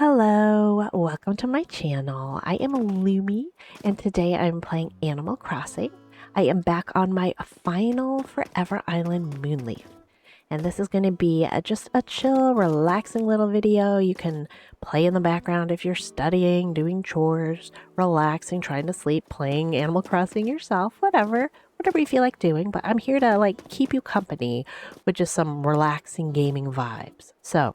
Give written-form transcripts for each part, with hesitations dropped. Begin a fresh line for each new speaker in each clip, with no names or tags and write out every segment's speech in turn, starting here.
Hello, welcome to my channel. I am Lumi, and today I'm playing Animal Crossing. I am back on my final Forever Island Moonleaf, and this is going to be just a chill, relaxing little video. You can play in the background if you're studying, doing chores, relaxing, trying to sleep, playing Animal Crossing yourself, whatever you feel like doing. But I'm here to keep you company with just some relaxing gaming vibes. So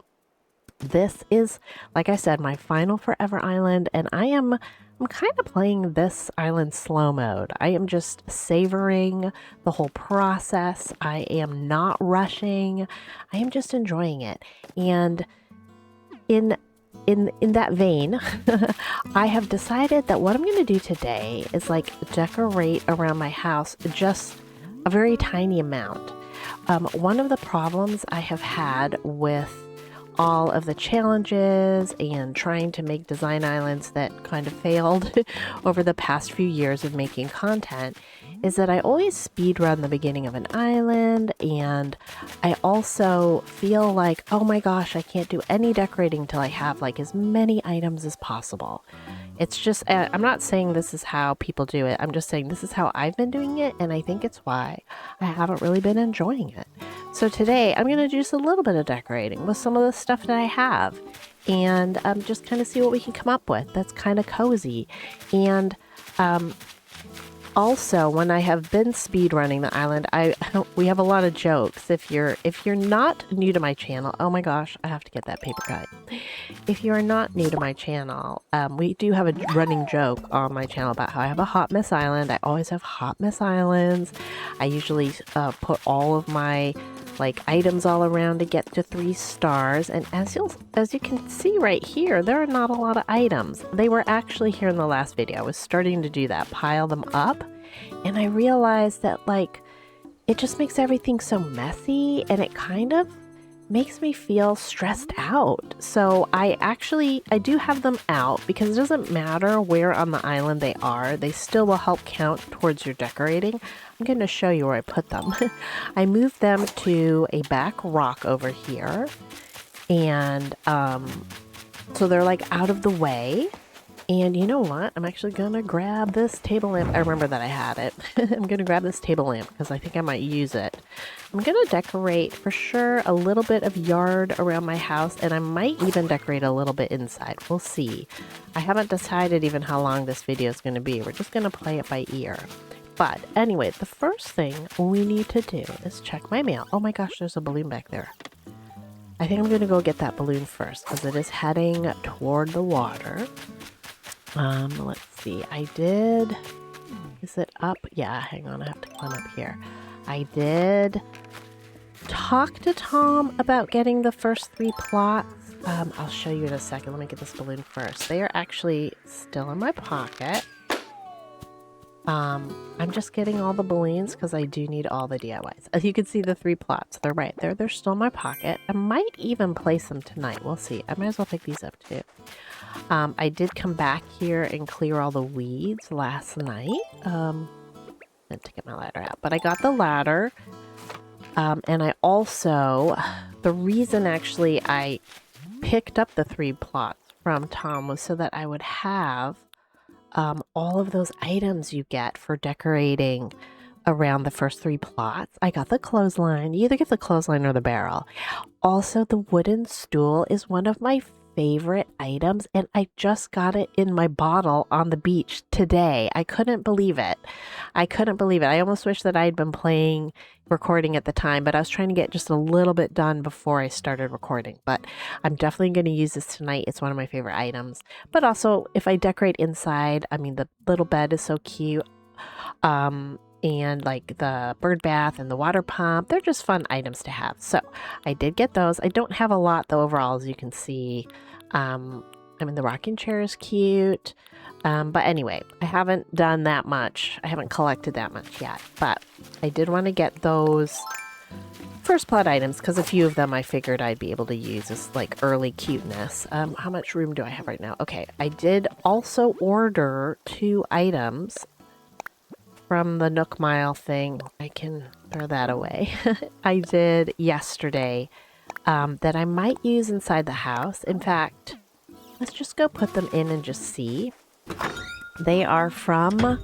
this is, like I said, my final Forever Island, and I'm kind of playing this island slow mode. I am just savoring the whole process. I am not rushing. I am just enjoying it. And in that vein, I have decided that what I'm going to do today is decorate around my house just a very tiny amount. One of the problems I have had with all of the challenges and trying to make design islands that kind of failed over the past few years of making content is that I always speed run the beginning of an island, and I also feel like, oh my gosh, I can't do any decorating till I have as many items as possible. It's just, I'm not saying this is how people do it. I'm just saying this is how I've been doing it, and I think it's why I haven't really been enjoying it. So today I'm going to do just a little bit of decorating with some of the stuff that I have, and just kind of see what we can come up with that's kind of cozy. And also, when I have been speed running the island, we have a lot of jokes. If you're not new to my channel, oh my gosh, I have to get that paper cut. If you are not new to my channel, we do have a running joke on my channel about how I have a hot mess island. I always have hot mess islands. I usually put all of my items all around to get to 3 stars, and as you can see right here, there are not a lot of items. They were actually here in the last video. I was starting to do that, pile them up, and I realized that it just makes everything so messy, and it kind of makes me feel stressed out. So I do have them out because it doesn't matter where on the island they are, they still will help count towards your decorating. I'm going to show you where I put them. I moved them to a back rock over here, and so they're out of the way. And you know what? I'm actually going to grab this table lamp. I remember that I had it. I'm going to grab this table lamp because I think I might use it. I'm going to decorate for sure a little bit of yard around my house, and I might even decorate a little bit inside. We'll see. I haven't decided even how long this video is going to be. We're just going to play it by ear. But anyway, the first thing we need to do is check my mail. Oh my gosh, there's a balloon back there. I think I'm going to go get that balloon first because it is heading toward the water. Let's see. Is it up? Yeah, hang on. I have to climb up here. I did talk to Tom about getting the first 3 plots. I'll show you in a second. Let me get this balloon first. They are actually still in my pocket. I'm just getting all the balloons because I do need all the DIYs. As you can see, the 3 plots, they're right there. They're still in my pocket. I might even place them tonight. We'll see. I might as well pick these up too. I did come back here and clear all the weeds last night. I had to get my ladder out, but I got the ladder. And I also, the reason actually I picked up the 3 plots from Tom was so that I would have all of those items you get for decorating around the first 3 plots. I got the clothesline. You either get the clothesline or the barrel. Also, the wooden stool is one of my favorite items, and I just got it in my bottle on the beach today. I couldn't believe it. I almost wish that I had been recording at the time, but I was trying to get just a little bit done before I started recording. But I'm definitely going to use this tonight. It's one of my favorite items. But also, if I decorate inside, I mean, the little bed is so cute. And the bird bath and the water pump, they're just fun items to have. So I did get those. I don't have a lot though overall, as you can see. I mean, the rocking chair is cute. But anyway, I haven't done that much. I haven't collected that much yet, but I did want to get those first plot items because a few of them I figured I'd be able to use as early cuteness. How much room do I have right now? Okay, I did also order 2 items from the Nook Mile thing. I can throw that away. I did yesterday that I might use inside the house. In fact, let's just go put them in and just see. They are from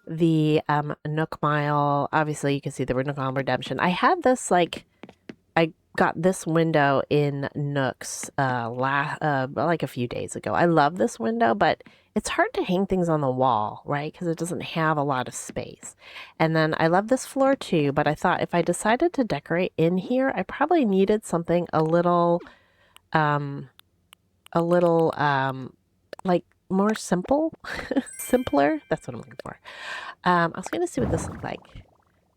the Nook Mile. Obviously, you can see the Nook Mile Redemption. I had this, like, I got this window in Nooks like a few days ago. I love this window, but it's hard to hang things on the wall, right? Because it doesn't have a lot of space. And then I love this floor too, but I thought if I decided to decorate in here, I probably needed something a little like more simple, simpler. That's what I'm looking for. I was going to see what this looked like.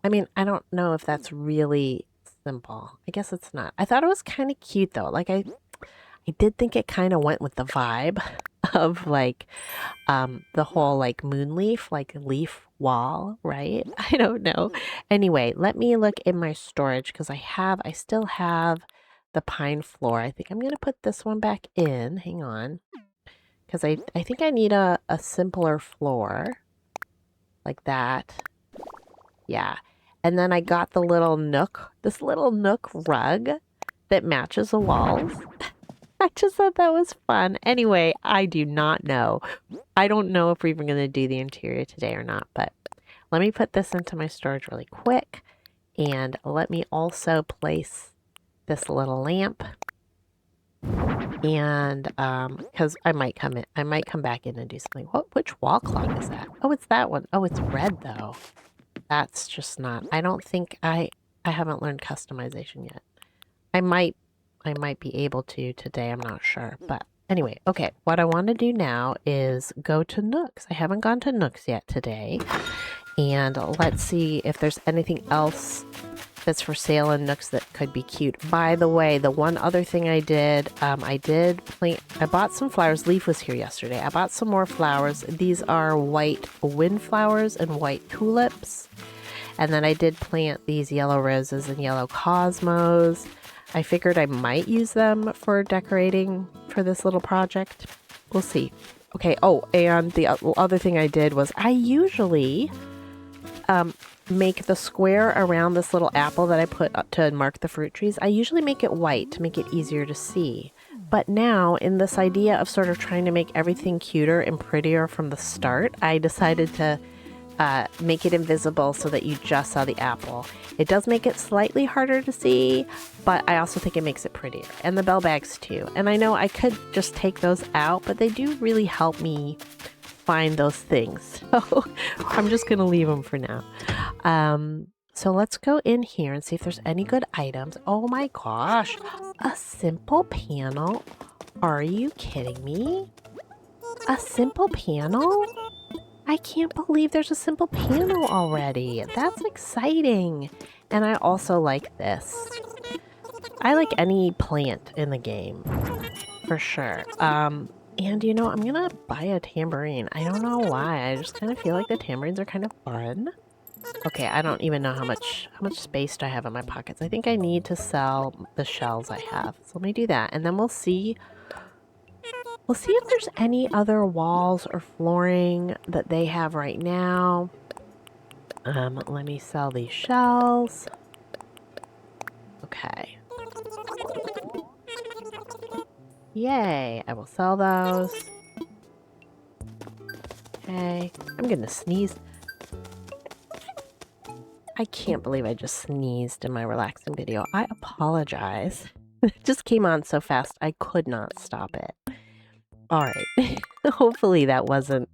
I mean, I don't know if that's really simple. I guess it's not. I thought it was kind of cute though. Like I did think it kind of went with the vibe of like the whole like moon leaf, like leaf wall, right? I don't know. Anyway, let me look in my storage because I still have the pine floor. I think I'm going to put this one back in. Hang on. Because I think I need a simpler floor like that. Yeah. And then I got the little nook, this little nook rug that matches the walls. I just thought that was fun. Anyway, I do not know. I don't know if we're even going to do the interior today or not, but let me put this into my storage really quick. And let me also place this little lamp. And because I might come back in and do something. Which wall clock is that? Oh, it's that one. Oh, it's red though. That's just not. I don't think I haven't learned customization yet. I might be able to today. I'm not sure. But anyway, okay. What I want to do now is go to Nooks. I haven't gone to Nooks yet today. And let's see if there's anything else that's for sale in Nooks that could be cute. By the way, the one other thing I did, I bought some flowers. Leaf was here yesterday. I bought some more flowers. These are white windflowers and white tulips. And then I did plant these yellow roses and yellow cosmos. I figured I might use them for decorating for this little project. We'll see. Okay, oh, and the other thing I did was I usually make the square around this little apple that I put up to mark the fruit trees. I usually make it white to make it easier to see. But now, in this idea of sort of trying to make everything cuter and prettier from the start, I decided to make it invisible so that you just saw the apple. It does make it slightly harder to see, but I also think it makes it prettier. And the bell bags too. And I know I could just take those out, but they do really help me find those things. So I'm just going to leave them for now. So let's go in here and see if there's any good items. Oh my gosh, a simple panel. Are you kidding me? A simple panel? I can't believe there's a simple panel already. That's exciting. And I also like this. I like any plant in the game, for sure. And you know, I'm gonna buy a tambourine. I don't know why. I just kind of feel like the tambourines are kind of fun. Okay, I don't even know how much space do I have in my pockets. I think I need to sell the shells I have. So let me do that, and then we'll see. We'll see if there's any other walls or flooring that they have right now. Let me sell these shells. Okay. Yay, I will sell those. Okay, I'm gonna sneeze. I can't believe I just sneezed in my relaxing video. I apologize. It just came on so fast I could not stop it. Alright, hopefully that wasn't...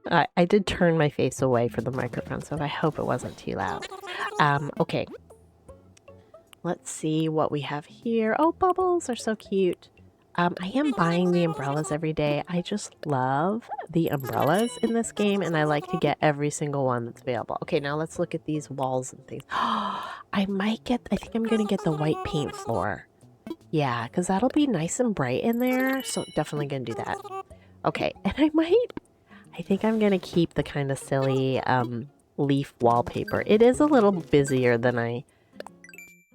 I did turn my face away from the microphone, so I hope it wasn't too loud. Okay. Let's see what we have here. Oh, bubbles are so cute. I am buying the umbrellas every day. I just love the umbrellas in this game, and I like to get every single one that's available. Okay, now let's look at these walls and things. I think I'm gonna get the white paint floor. Yeah, because that'll be nice and bright in there, so definitely gonna do that. Okay, and I think I'm gonna keep the kind of silly leaf wallpaper. It is a little busier than I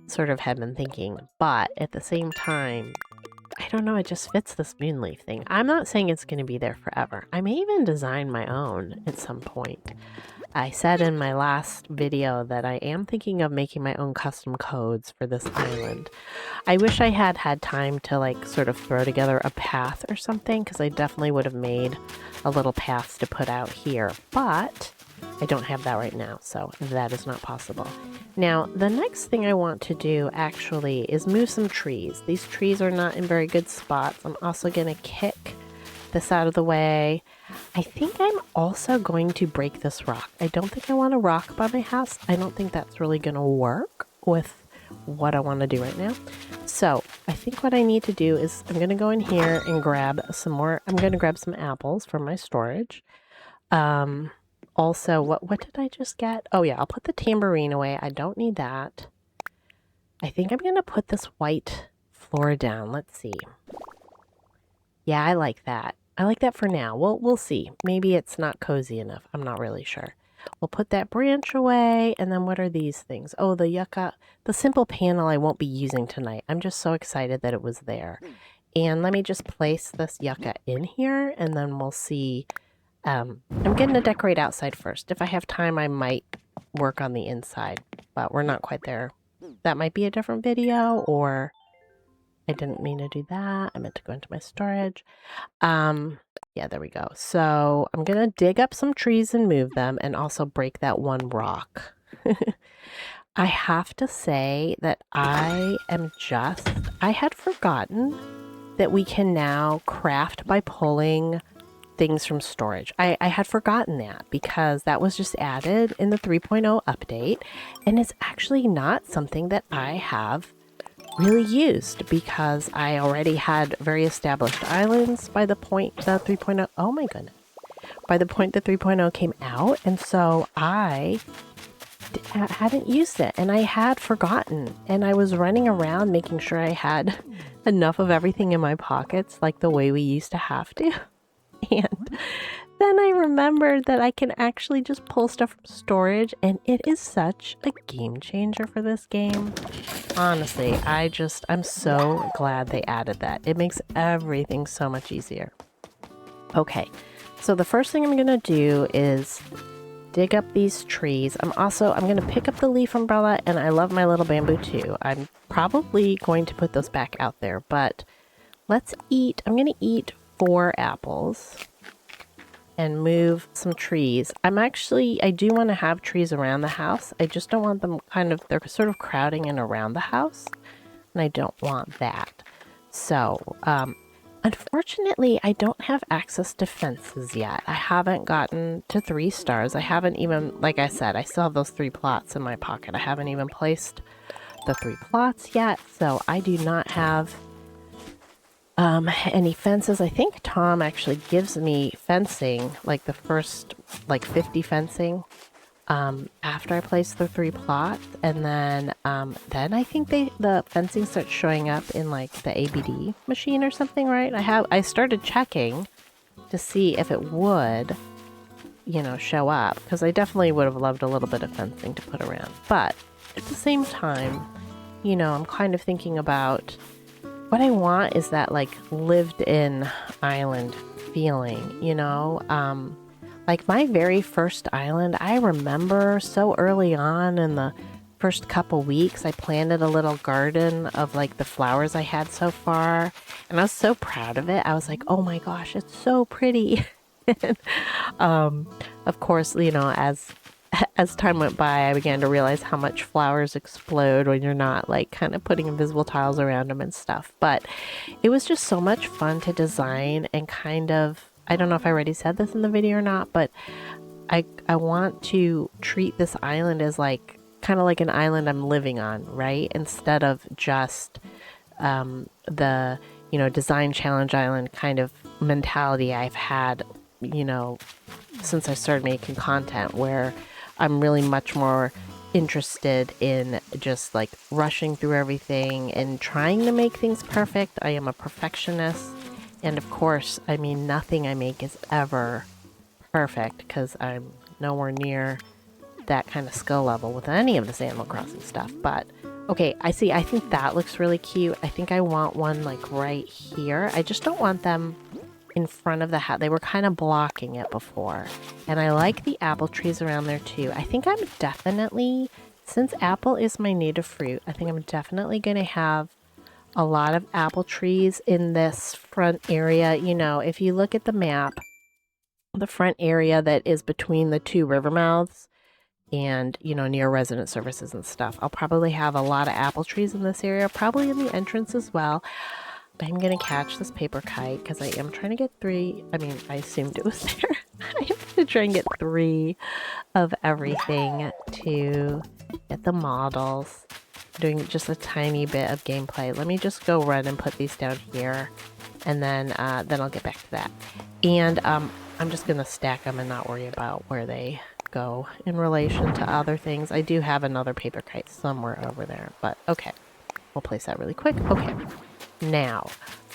sort of had been thinking, but at the same time, I don't know, it just fits this moonleaf thing. I'm not saying it's going to be there forever. I may even design my own at some point. I said in my last video that I am thinking of making my own custom codes for this island. I wish I had had time to like sort of throw together a path or something, because I definitely would have made a little path to put out here, but I don't have that right now, so that is not possible. Now, the next thing I want to do actually is move some trees. These trees are not in very good spots. I'm also going to kick this out of the way. I think I'm also going to break this rock. I don't think I want a rock by my house. I don't think that's really going to work with what I want to do right now. So I think what I need to do is I'm going to go in here and grab some more. I'm going to grab some apples from my storage. Also, what did I just get? Oh yeah, I'll put the tambourine away. I don't need that. I think I'm going to put this white floor down. Let's see. Yeah, I like that. I like that for now. We'll see. Maybe it's not cozy enough. I'm not really sure. We'll put that branch away. And then what are these things? Oh, the yucca. The simple panel I won't be using tonight. I'm just so excited that it was there. And let me just place this yucca in here, and then we'll see. I'm going to decorate outside first. If I have time, I might work on the inside, but we're not quite there. That might be a different video, or I didn't mean to do that. I meant to go into my storage. Yeah, there we go. So I'm going to dig up some trees and move them, and also break that one rock. I have to say that I had forgotten that we can now craft by pulling things from storage. I had forgotten that, because that was just added in the 3.0 update, and it's actually not something that I have really used, because I already had very established islands by the point the 3.0, oh my goodness, by the point the 3.0 came out, and so I hadn't used it, and I had forgotten, and I was running around making sure I had enough of everything in my pockets like the way we used to have to. And then I remembered that I can actually just pull stuff from storage, and it is such a game changer for this game. Honestly, I'm so glad they added that. It makes everything so much easier. Okay, so the first thing I'm going to do is dig up these trees. I'm going to pick up the leaf umbrella, and I love my little bamboo too. I'm probably going to put those back out there, but I'm going to eat 4 apples and move some trees. I do want to have trees around the house. I just don't want them they're sort of crowding in around the house, and I don't want that. So, unfortunately, I don't have access to fences yet. I haven't gotten to 3 stars. I haven't even, like I said, I still have those 3 plots in my pocket. I haven't even placed the 3 plots yet, so I do not have any fences. I think Tom actually gives me fencing, like the first 50 fencing, after I place the 3 plots, and then I think the fencing starts showing up in like the ABD machine or something, right? I started checking to see if it would, show up, because I definitely would have loved a little bit of fencing to put around, but at the same time, I'm kind of thinking about what I want is that like lived-in island feeling, like my very first island. I remember so early on in the first couple weeks, I planted a little garden of like the flowers I had so far, and I was so proud of it. I was like, oh my gosh, it's so pretty. Of course, as time went by, I began to realize how much flowers explode when you're not like kind of putting invisible tiles around them and stuff. But it was just so much fun to design, and I don't know if I already said this in the video or not, but I want to treat this island as kind of like an island I'm living on, right? Instead of just the, design challenge island kind of mentality I've had, since I started making content, where I'm really much more interested in just like rushing through everything and trying to make things perfect. I am a perfectionist, and of course, nothing I make is ever perfect, because I'm nowhere near that kind of skill level with any of this Animal Crossing stuff. But okay, I think that looks really cute. I think I want one like right here. I just don't want them in front of the house. They were kind of blocking it before. And I like the apple trees around there too. I think I'm definitely, since apple is my native fruit, I think I'm definitely going to have a lot of apple trees in this front area. You know, if you look at the map, the front area that is between the two river mouths and, you know, near resident services and stuff, I'll probably have a lot of apple trees in this area, probably in the entrance as well. I'm going to catch this paper kite because I am trying to get 3. I mean, I assumed it was there. I am going to try and get 3 of everything to get the models. I'm doing just a tiny bit of gameplay. Let me just go run and put these down here, and then I'll get back to that. And I'm just going to stack them and not worry about where they go in relation to other things. I do have another paper kite somewhere over there, but okay. We'll place that really quick. Okay. Now,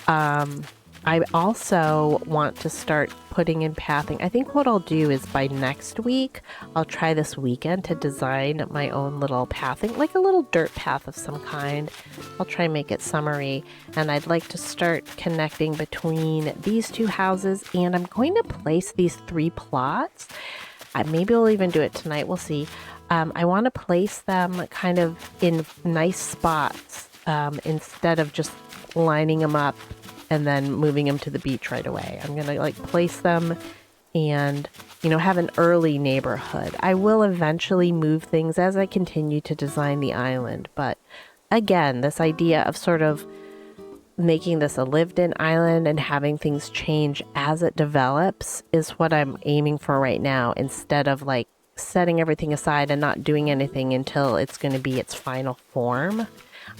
I also want to start putting in pathing. I think what I'll do is by next week, I'll try this weekend to design my own little pathing, like a little dirt path of some kind. I'll try and make it summery, and I'd like to start connecting between these 2 houses, and I'm going to place these 3 plots. Maybe we'll even do it tonight. We'll see. I want to place them kind of in nice spots instead of just lining them up and then moving them to the beach right away. I'm going to like place them and, you know, have an early neighborhood. I will eventually move things as I continue to design the island. But again, this idea of sort of making this a lived-in island and having things change as it develops is what I'm aiming for right now, instead of like setting everything aside and not doing anything until it's going to be its final form.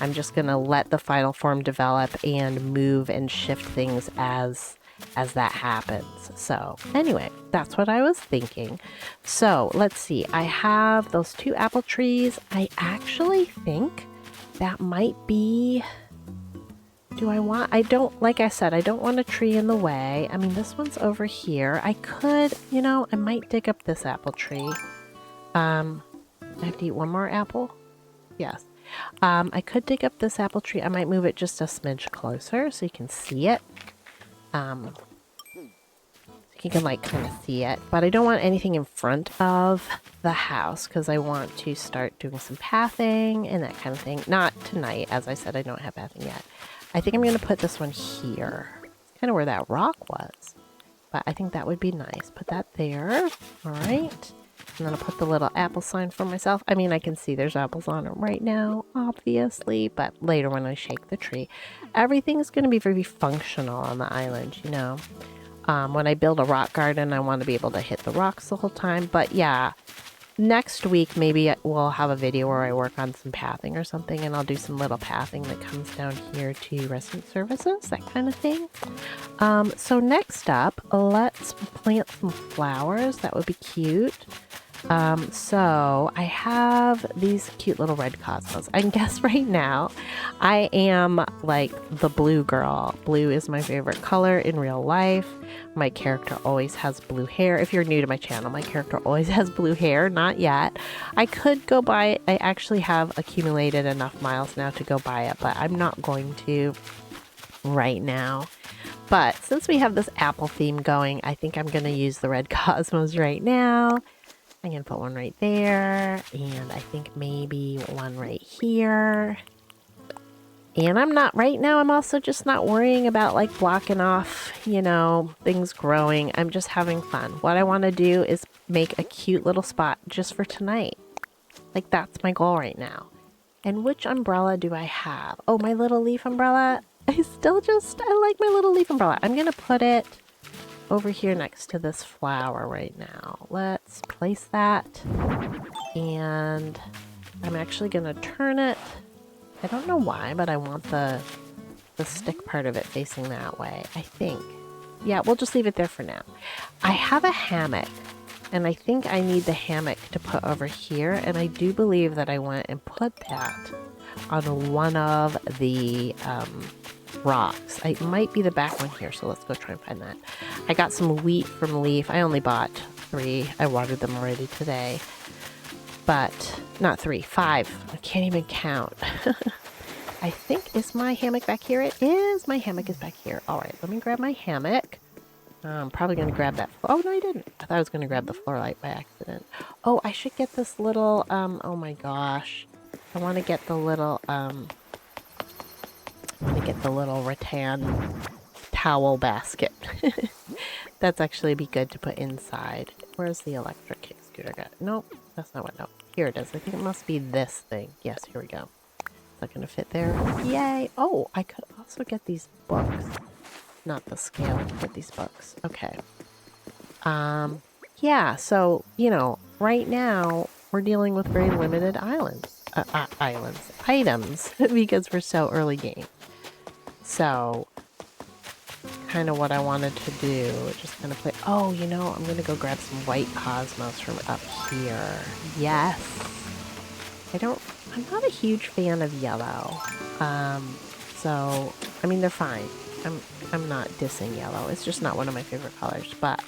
I'm just going to let the final form develop and move and shift things as that happens. So anyway, that's what I was thinking. So let's see. I have those 2 apple trees. I actually think that might be... I don't, like I said, I don't want a tree in the way. I mean, this one's over here. I could, you know, I might dig up this apple tree. I have to eat 1 more apple. Yes. I could dig up this apple tree. I might move it just a smidge closer so you can see it. You can like kind of see it, but I don't want anything in front of the house because I want to start doing some pathing and that kind of thing. Not tonight, as I said, I don't have pathing yet. I think I'm going to put this one here. It's kind of where that rock was, but I think that would be nice. Put that there. All right. And then I'll put the little apple sign for myself. I mean, I can see there's apples on it right now, obviously, but later when I shake the tree, everything's going to be very functional on the island, you know. When I build a rock garden, I want to be able to hit the rocks the whole time. But yeah, next week, maybe we'll have a video where I work on some pathing or something, and I'll do some little pathing that comes down here to resident services, that kind of thing. So next up, let's plant some flowers. That would be cute. So I have these cute little red cosmos. I guess right now I am like the blue girl. Blue is my favorite color in real life. My character always has blue hair. If you're new to my channel, my character always has blue hair. Not yet. I could go buy it. I actually have accumulated enough miles now to go buy it, but I'm not going to right now. But since we have this apple theme going, I think I'm going to use the red cosmos right now. I'm going to put one right there, and I think maybe one right here. And I'm also just not worrying about like blocking off, you know, things growing. I'm just having fun. What I want to do is make a cute little spot just for tonight. Like that's my goal right now. And which umbrella do I have? Oh, my little leaf umbrella. I like my little leaf umbrella. I'm going to put it over here next to this flower right now. Let's place that. And I'm actually going to turn it. I don't know why, but I want the stick part of it facing that way, I think. Yeah, we'll just leave it there for now. I have a hammock, and I think I need the hammock to put over here, and I do believe that I went and put that on one of the rocks. It might be the back one here, so let's go try and find that. I got some wheat from Leaf. I only bought 3. I watered them already today. But, not 3, 5. I can't even count. I think, is my hammock back here? It is. My hammock is back here. All right, let me grab my hammock. I'm probably going to grab that. Oh, no, I didn't. I thought I was going to grab the floor light by accident. Oh, I should get this little, oh my gosh. I want to get the little, rattan towel basket. That's actually be good to put inside. Where's the electric kick scooter got? Nope, that's not what, no. Here it is. I think it must be this thing. Yes, here we go. Is that going to fit there? Yay! Oh, I could also get these books. Not the scale, but these books. Okay. Yeah, so, you know, right now we're dealing with very limited items, because we're so early game. So, kind of what I wanted to do, just kind of play. Oh, you know, I'm going to go grab some white cosmos from up here. Yes. I'm not a huge fan of yellow. So, I mean, they're fine. I'm not dissing yellow. It's just not one of my favorite colors, but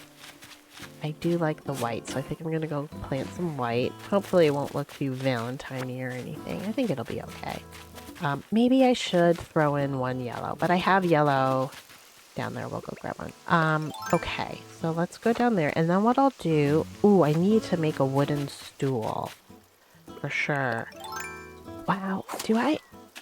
I do like the white, so I think I'm going to go plant some white. Hopefully it won't look too Valentine-y or anything. I think it'll be okay. Maybe I should throw in one yellow, but I have yellow down there. We'll go grab one. Okay, so let's go down there, and then what I'll do... Ooh, I need to make a wooden stool. For sure. Wow,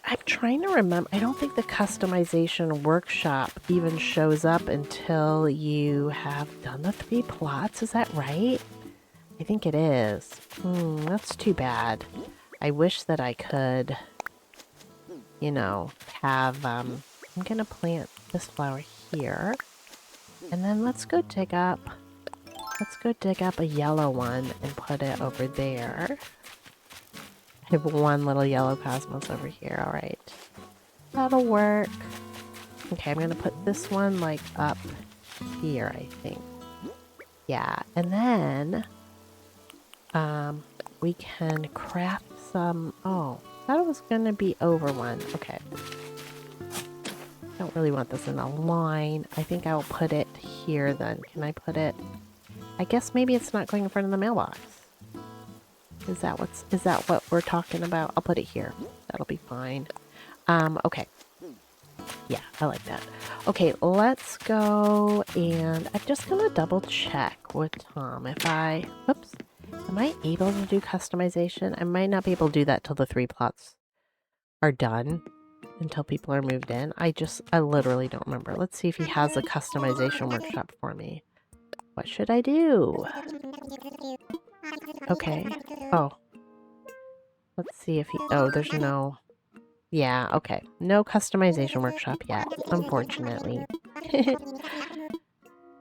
I'm trying to remember. I don't think the customization workshop even shows up until you have done the 3 plots. Is that right? I think it is. That's too bad. I wish that I could, you know, have, I'm gonna plant this flower here. And then let's go dig up a yellow one and put it over there. I have one little yellow cosmos over here. All right. That'll work. Okay, I'm going to put this one, like, up here, I think. Yeah, and then we can craft some... Oh, I thought it was going to be over one. Okay. Don't really want this in a line. I think I'll put it here, then. Can I put it... I guess maybe it's not going in front of the mailbox. Is that what we're talking about? I'll put it here. That'll be fine. Okay. Yeah, I like that. Okay, let's go, and I'm just gonna double check with Tom if oops, am I able to do customization? I might not be able to do that till the 3 plots are done, until people are moved in. I literally don't remember. Let's see if he has a customization workshop for me. What should I do? Okay. Oh. Let's see if there's no... Yeah, okay. No customization workshop yet, unfortunately.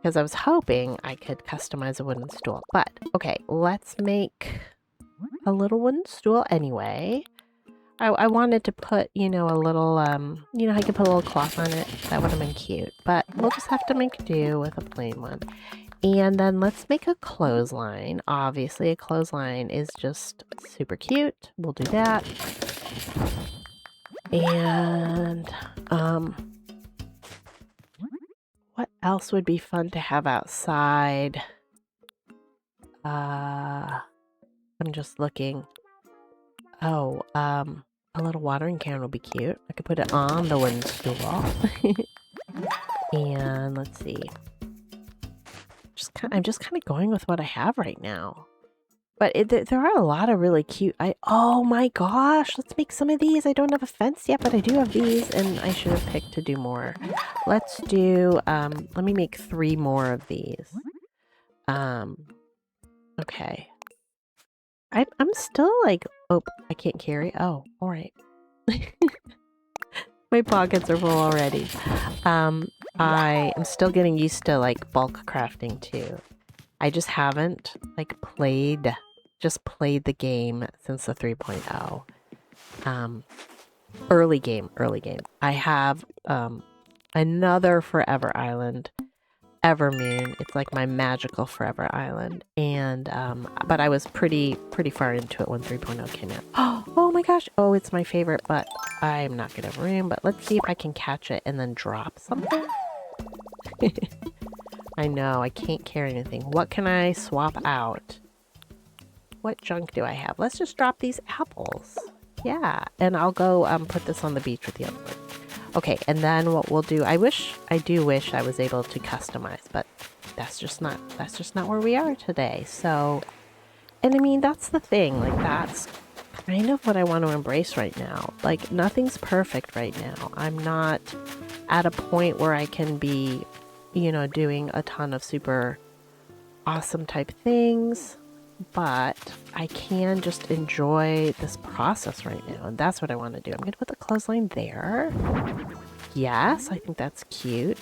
Because I was hoping I could customize a wooden stool. But, okay, let's make a little wooden stool anyway. I wanted to put, you know, a little, you know, I could put a little cloth on it. That would have been cute. But we'll just have to make do with a plain one. And then let's make a clothesline. Obviously, a clothesline is just super cute. We'll do that. And, what else would be fun to have outside? I'm just looking. Oh, a little watering can will be cute. I could put it on the wooden stool. And let's see. I'm just kind of going with what I have right now. But there are a lot of really cute... Oh my gosh, let's make some of these. I don't have a fence yet, but I do have these, and I should have picked to do more. Let's do... let me make 3 more of these. Okay. I'm still like... Oh, I can't carry. Oh, all right. My pockets are full already. I am still getting used to, like, bulk crafting, too. I just haven't, like, played the game since the 3.0. Early game. I have, another Forever Island, Evermoon. It's like my magical Forever Island. And, but I was pretty far into it when 3.0 came out. Oh my gosh! Oh, it's my favorite, but I'm not gonna have room. But let's see if I can catch it and then drop something. I know, I can't carry anything. What can I swap out? What junk do I have? Let's just drop these apples. Yeah, and I'll go put this on the beach with the other one. Okay, and then what we'll do, I do wish I was able to customize, but that's just not where we are today. So, and I mean, that's the thing. Like, that's kind of what I want to embrace right now. Like, nothing's perfect right now. I'm not at a point where I can be, you know, doing a ton of super awesome type things, but I can just enjoy this process right now. And that's what I want to do. I'm going to put the clothesline there. Yes, I think that's cute.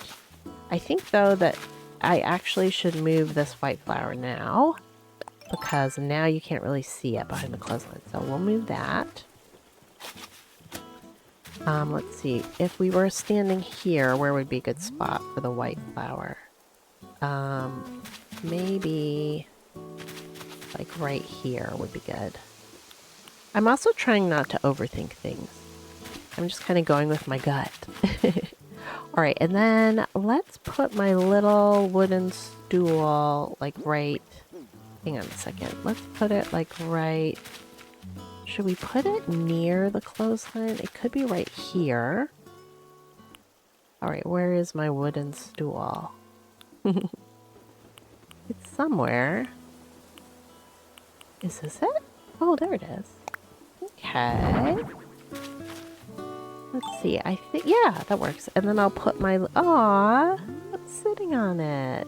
I think, though, that I actually should move this white flower now, because now you can't really see it behind the clothesline. So we'll move that. Let's see. If we were standing here, where would be a good spot for the white flower? Maybe like right here would be good. I'm also trying not to overthink things. I'm just kind of going with my gut. All right, and then let's put my little wooden stool like right... Hang on a second. Let's put it like right... Should we put it near the clothesline? It could be right here. All right, where is my wooden stool? It's somewhere. Is this it? Oh, there it is. Okay. Let's see. I think, yeah, that works. And then I'll put my... Aww, I'm sitting on it.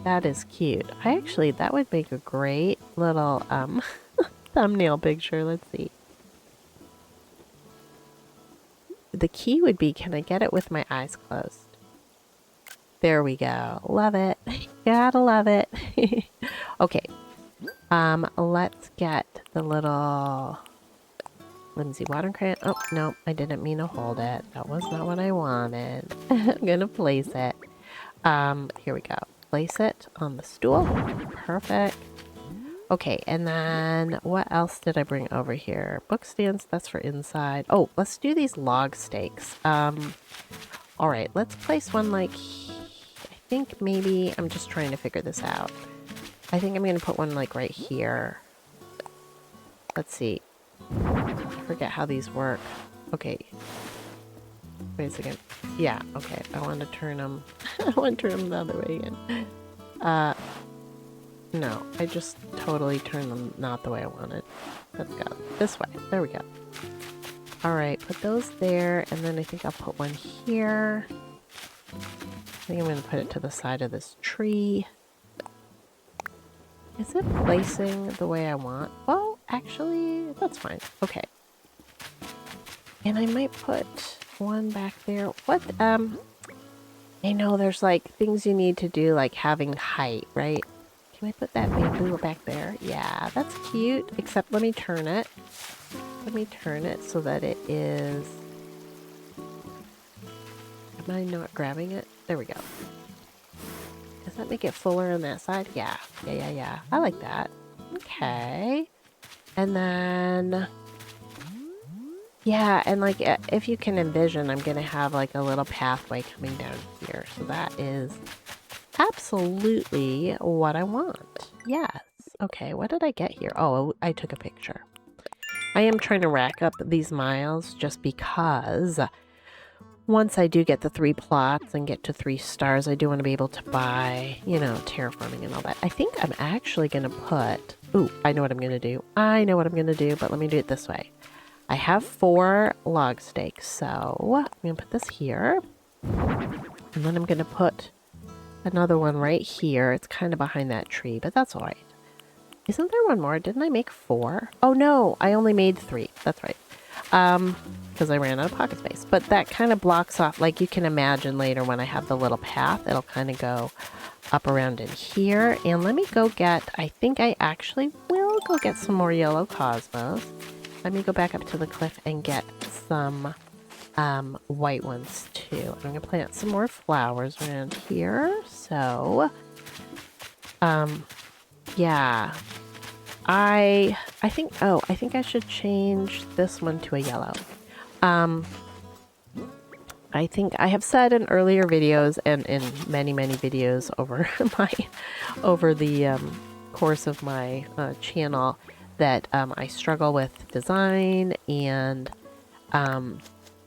That is cute. That would make a great little thumbnail picture. Let's see. The key would be, can I get it with my eyes closed? There we go. Love it. Gotta love it. Okay. Let's get the little Whimsy water crayon. Oh, no, I didn't mean to hold it. That was not what I wanted. I'm gonna place it. Here we go. Place it on the stool. Perfect. Okay, and then what else did I bring over here? Book stands, that's for inside. Oh, let's do these log stakes. All right, let's place one like... I think maybe... I'm just trying to figure this out. I think I'm going to put one like right here. Let's see. I forget how these work. Okay. Wait a second. Yeah, okay. I want to turn them... I want to turn them the other way again. No, I just totally turned them not the way I wanted. Let's go. This way. There we go. Alright, put those there, and then I think I'll put one here. I think I'm going to put it to the side of this tree. Is it placing the way I want? Well, actually, that's fine. Okay. And I might put one back there. What, I know there's like things you need to do, like having height, right? Can I put that bamboo back there? Yeah, that's cute. Except let me turn it. Let me turn it so that it is... Am I not grabbing it? There we go. Does that make it fuller on that side? Yeah. Yeah. I like that. Okay. And then... Yeah, and like, if you can envision, I'm going to have like a little pathway coming down here. So that is absolutely what I want. Yes. Okay, what did I get here? Oh, I took a picture. I am trying to rack up these miles just because once I do get the 3 plots and get to 3 stars, I do want to be able to buy, you know, terraforming and all that. I think I'm actually going to put... Ooh, I know what I'm going to do. I know what I'm going to do, but let me do it this way. I have 4 log stakes, so I'm going to put this here. And then I'm going to put another one right here. It's kind of behind that tree, but that's all right. Isn't there one more? Didn't I make 4? Oh, no, I only made 3. That's right. Because I ran out of pocket space. But that kind of blocks off, like you can imagine later when I have the little path, it'll kind of go up around in here. And let me go get, I think I actually will go get some more yellow cosmos. Let me go back up to the cliff and get some white ones too. I'm going to plant some more flowers around here. So, yeah. I think I should change this one to a yellow. I think I have said in earlier videos and in many videos over the course of my channel that I struggle with design and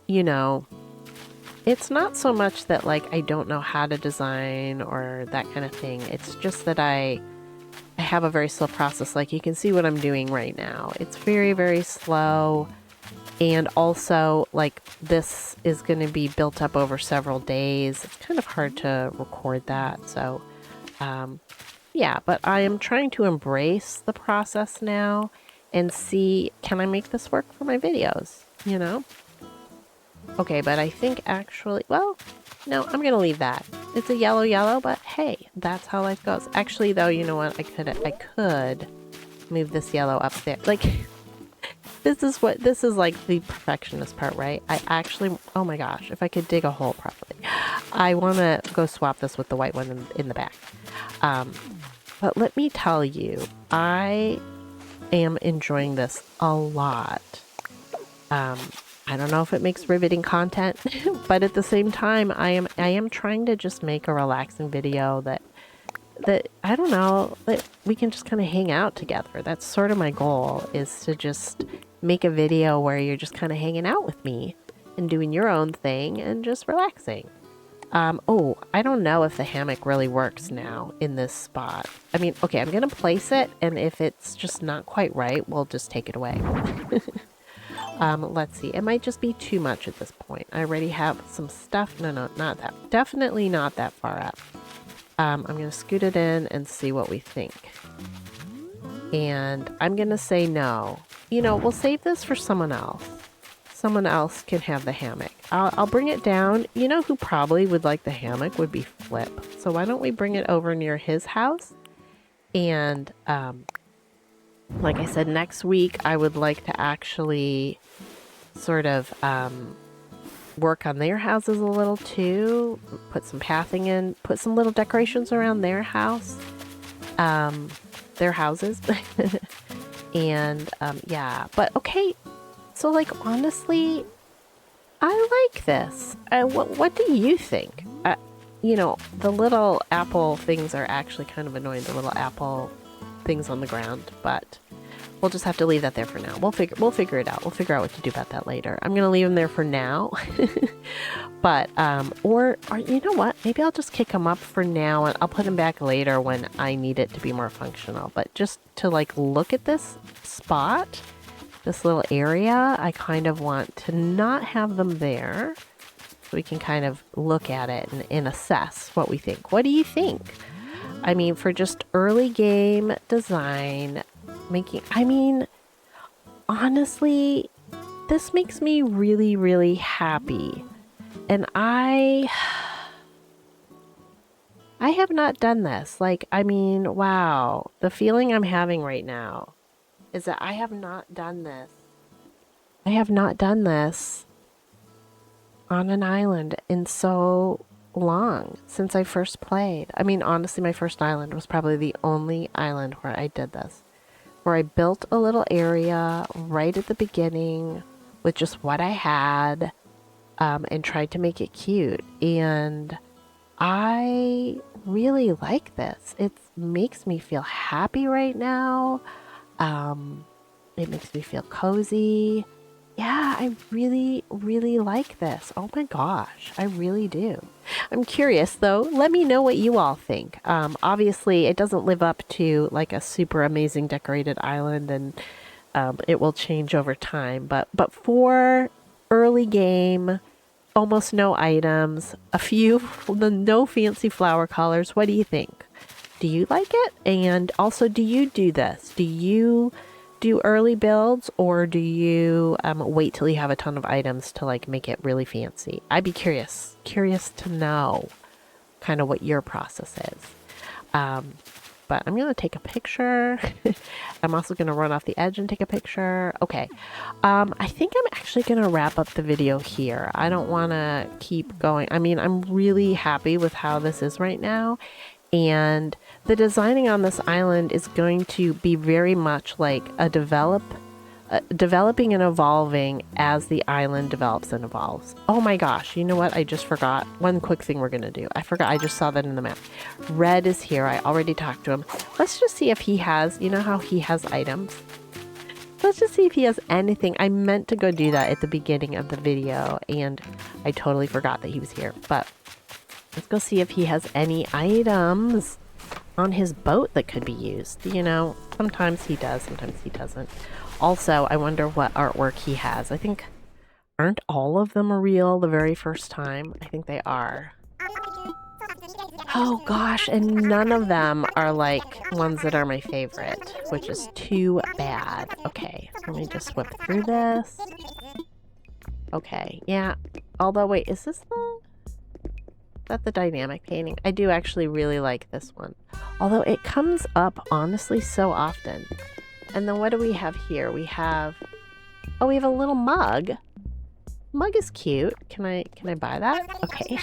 you know, it's not so much that like I don't know how to design or that kind of thing. It's just that I have a very slow process. Like you can see what I'm doing right now. It's very, very slow. And also like this is going to be built up over several days. It's kind of hard to record that. So yeah, but I am trying to embrace the process now and see, can I make this work for my videos, you know? Okay, but I think actually, well, no, I'm going to leave that. It's a yellow, but hey, that's how life goes. Actually, though, you know what? I could move this yellow up there. Like, this is like the perfectionist part, right? I actually, oh my gosh, if I could dig a hole properly. I want to go swap this with the white one in the back. But let me tell you, I am enjoying this a lot. I don't know if it makes riveting content, but at the same time, I am trying to just make a relaxing video that I don't know, that we can just kind of hang out together. That's sort of my goal, is to just make a video where you're just kind of hanging out with me and doing your own thing and just relaxing. Oh, I don't know if the hammock really works now in this spot. I mean, okay, I'm going to place it, and if it's just not quite right, we'll just take it away. Let's see. It might just be too much at this point. I already have some stuff. No, not that. Definitely not that far up. I'm going to scoot it in and see what we think. And I'm going to say no. You know, we'll save this for someone else. Someone else can have the hammock. I'll bring it down. You know who probably would like the hammock would be Flip. So why don't we bring it over near his house? And, like I said, next week I would like to actually sort of work on their houses a little too, put some pathing in, put some little decorations around their house, their houses. And yeah, but okay, so like honestly, I like this. What do you think? You know, the little apple things are actually kind of annoying, the little apple things on the ground, but we'll just have to leave that there for now. We'll figure it out. We'll figure out what to do about that later. I'm gonna leave them there for now. But or you know what? Maybe I'll just kick them up for now and I'll put them back later when I need it to be more functional. But just to like look at this spot, this little area, I kind of want to not have them there. So we can kind of look at it and assess what we think. What do you think? I mean, for just early game design, I mean, honestly, this makes me really, really happy. And I have not done this. Like, I mean, wow. The feeling I'm having right now is that I have not done this. I have not done this on an island in so long, since I first played. I mean, honestly, my first island was probably the only island where I did this. Where I built a little area right at the beginning with just what I had, and tried to make it cute. And I really like this. It makes me feel happy right now. It makes me feel cozy. Yeah, I really, really like this. Oh my gosh, I really do. I'm curious though. Let me know what you all think. Obviously, it doesn't live up to like a super amazing decorated island, and it will change over time. But for early game, almost no items, no fancy flower colors. What do you think? Do you like it? And also, do you do this? Do you do early builds, or do you wait till you have a ton of items to like make it really fancy? I'd be curious to know kind of what your process is. But I'm going to take a picture. I'm also going to run off the edge and take a picture. Okay. I think I'm actually going to wrap up the video here. I don't want to keep going. I mean, I'm really happy with how this is right now. And the designing on this island is going to be very much like a developing and evolving as the island develops and evolves. Oh my gosh, you know what? I just forgot one quick thing we're going to do. I forgot. I just saw that in the map. Red is here. I already talked to him. Let's just see if he has, you know how he has items? Let's just see if he has anything. I meant to go do that at the beginning of the video, and I totally forgot that he was here. But let's go see if he has any items on his boat that could be used. You know, sometimes he does, sometimes he doesn't. Also, I wonder what artwork he has. I think, aren't all of them real the very first time? I think they are. Oh gosh, and none of them are like ones that are my favorite, which is too bad. Okay, so let me just whip through this. Okay, yeah. Although, wait, is that the dynamic painting? I do actually really like this one. Although it comes up, honestly, so often. And then what do we have here? We have... Oh, we have a little mug. Mug is cute. Can I buy that? Okay.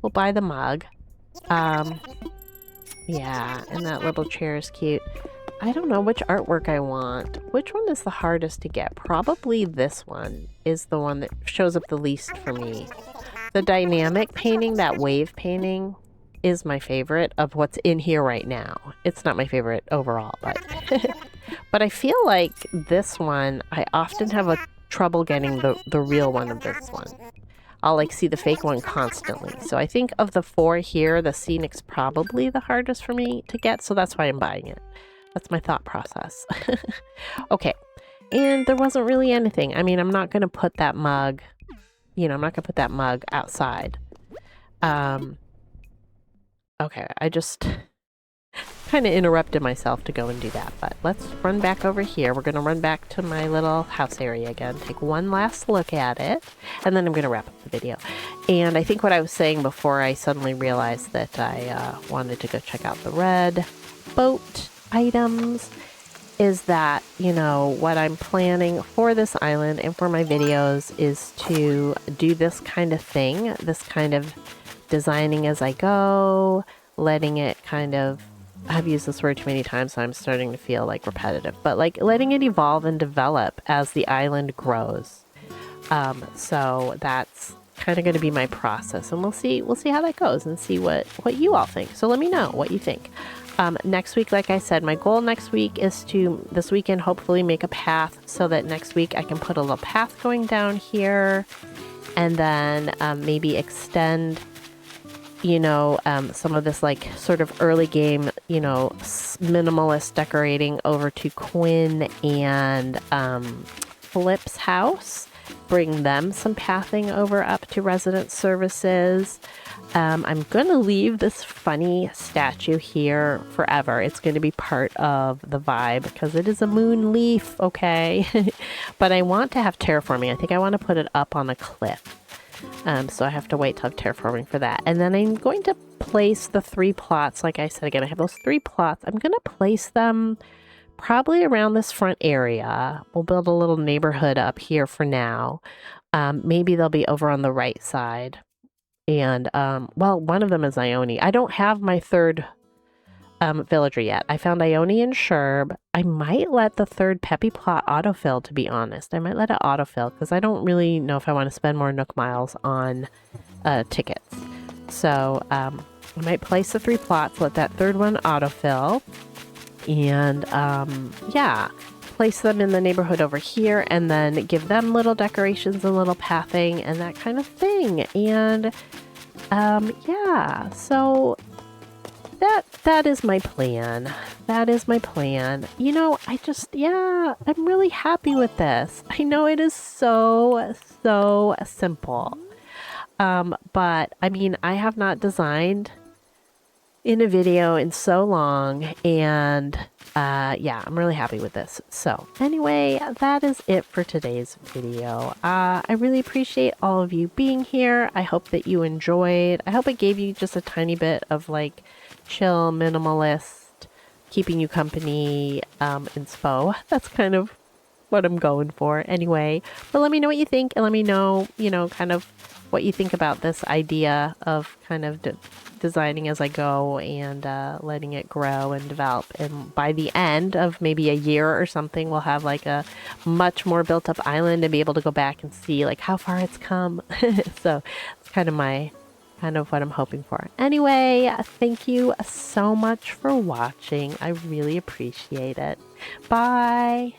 We'll buy the mug. Yeah, and that little chair is cute. I don't know which artwork I want. Which one is the hardest to get? Probably this one is the one that shows up the least for me. The dynamic painting, that wave painting, is my favorite of what's in here right now. It's not my favorite overall, but but I feel like this one, I often have a trouble getting the real one of this one. I'll like see the fake one constantly. So I think of the 4 here, the scenic's probably the hardest for me to get, so that's why I'm buying it. That's my thought process. Okay, and there wasn't really anything. I mean, I'm not going to put that mug, you know, I'm not going to put that mug outside. Okay, I just kind of interrupted myself to go and do that, but let's run back over here. We're going to run back to my little house area again, take one last look at it, and then I'm going to wrap up the video. And I think what I was saying before I suddenly realized that I wanted to go check out the red boat items is that, you know, what I'm planning for this island and for my videos is to do this kind of thing, this kind of designing as I go, letting it kind of, I've used this word too many times, so I'm starting to feel like repetitive, but like letting it evolve and develop as the island grows. So that's kind of going to be my process, and we'll see how that goes and see what you all think. So let me know what you think. Next week, like I said, my goal next week is to, this weekend, hopefully make a path so that next week I can put a little path going down here, and then maybe extend, you know, some of this like sort of early game, you know, minimalist decorating over to Quinn and Flip's house. Bring them some pathing over up to resident services. I'm going to leave this funny statue here forever. It's going to be part of the vibe because it is a moon leaf, okay? But I want to have terraforming. I think I want to put it up on a cliff. So I have to wait till I have terraforming for that. And then I'm going to place the 3 plots. Like I said, again, I have those 3 plots. I'm going to place them probably around this front area. We'll build a little neighborhood up here for now. Maybe they'll be over on the right side. And, well, one of them is Ione. I don't have my 3rd villager yet. I found Ione and Sherb. I might let the 3rd Peppy plot autofill, to be honest. I might let it autofill because I don't really know if I want to spend more Nook miles on tickets. So I might place the 3 plots, let that 3rd one autofill, and yeah, place them in the neighborhood over here, and then give them little decorations and little pathing and that kind of thing. And yeah, so that is my plan. That is my plan. You know, I'm really happy with this. I know it is so simple. But I mean, I have not designed in a video in so long, and yeah, I'm really happy with this. So anyway, that is it for today's video. I really appreciate all of you being here. I hope that you enjoyed. I hope it gave you just a tiny bit of like chill, minimalist, keeping you company inspo. That's kind of what I'm going for anyway. But let me know what you think, and let me know, you know, kind of what you think about this idea of kind of designing as I go and letting it grow and develop. And by the end of maybe a year or something, we'll have like a much more built up island and be able to go back and see like how far it's come. So it's kind of my kind of what I'm hoping for. Anyway, thank you so much for watching. I really appreciate it. Bye.